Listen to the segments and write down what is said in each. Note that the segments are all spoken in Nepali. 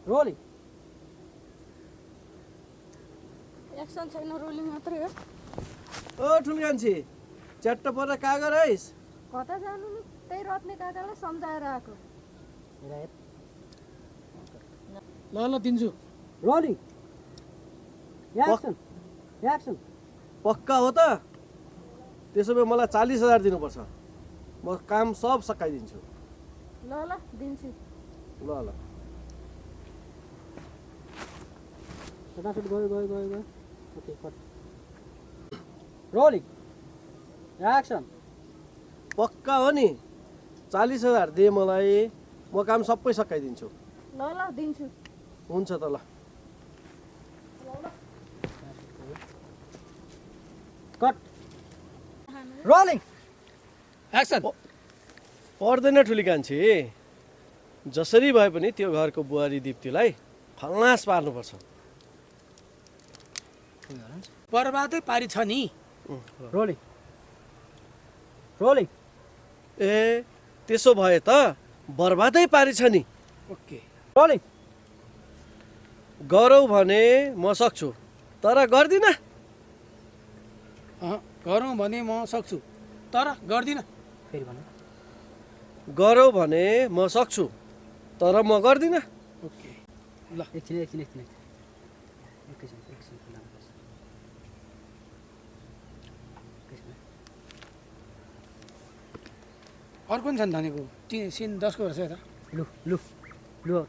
रोलिङ एक्सन छैन रोलिङ मात्रै हो ओ ठुल्कान्छी च्याट्ट परेर कहाँ गराइस् कता जानु नि त्यही रत्ने काकालाई सम्झाएर आएको ल दिन्छु रोलिङ एक्सन एक्सन पक्का हो त त्यसो भए मलाई 40,000 दिनुपर्छ म काम सब सकाइदिन्छु ल दिन्छु ल ल फटाफट गयो ओके कट रोलिङ एक्सन पक्का हो नि 40,000 दे मलाई म काम सबै सकाइदिन्छु ल दिन्छु हुन्छ त ल कट रोलिङ एक्सन पर्दैन ठुली कान्छी जसरी भए पनि त्यो घरको बुहारी दिप्तीलाई खलास पार्नुपर्छ बर्बादै पारी छ नि रोलिङ रोलिङ ए त्यसो भए त बर्बादै पारी छ नि ओके रोलिङ गरौ भने म सक्छु तर गर्दिनँ गरौँ भने म सक्छु तर गर्दिनँ फेरि भन्नु गरौ भने म सक्छु तर म गर्दिनँ ओके ल एकछिन एकछिन अर्को नि छ नि भनेको सिन 10 को रहेछ यता लु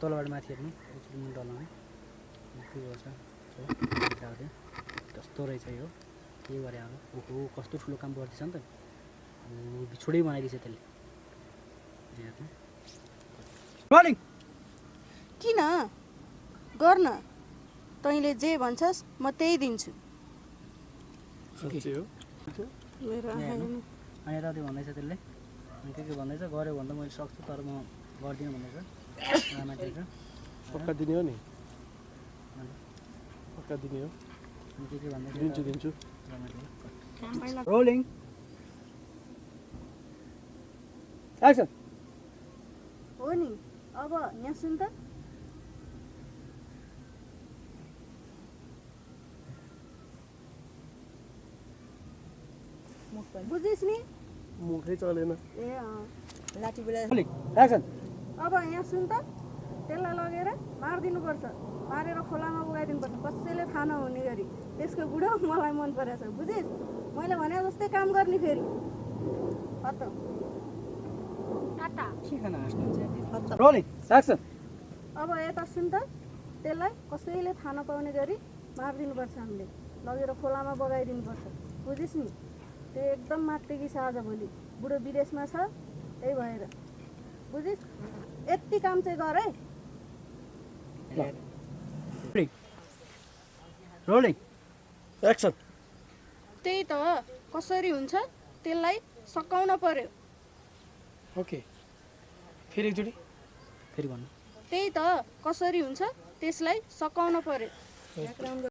तलबाट माथि हेर्नु एकचोटि मुन्टा लाउने के गर्छ कस्तो रहेछ यो के गरे अब ओहो कस्तो ठुलो काम गर्दैछ नि त बिछोडै बनाइदिएछ त्यसले रोलिङ किन गर्न तैँले जे भन्छस् म त्यही दिन्छु साँच्चै हो मेरो अनि यता त्यो भन्दैछ त्यसले अनि के भन्दैछ गऱ्यो भन्दा मैले सक्छु तर म गर्दिनँ भन्दैछ माथि पक्का दिने हो नि पक्का दिने हो अनि के भन्दैछ दिन्छु रोलिङ एक्सन हो नि अब यहाँ सुन त बुझिस् नि मुखै चलेन ए लाठी बेला रोलिङ एक्सन अब यहाँ सुन त त्यसलाई लगेर मारिदिनुपर्छ मारेर खोलामा उगाइदिनुपर्छ कसैले थाहा नहुने गरी त्यसको बुढो मलाई मन परेछ बुझिस् मैले भने जस्तै काम गर्ने फेरि खत्तम टाटा के खान हाँस्नुहुन्छ रोलिङ एक्सन अब यता सुन त त्यसलाई कसैले थाहा नपाउने गरी मारिदिनुपर्छ हामीले लगेर खोलामा बगाइदिनुपर्छ बुझिस् नि त्यो एकदम मात्तेकी छ आज भोलि बुढो विदेशमा छ त्यही भएर बुझिस् यति काम चाहिँ गर है रोलिङ एक्सन त्यही त कसरी हुन्छ त्यसलाई सकाउन पर्यो ओके फेरि एकचोटि फेरि भन्नु त्यही त कसरी हुन्छ त्यसलाई सकाउन पर्यो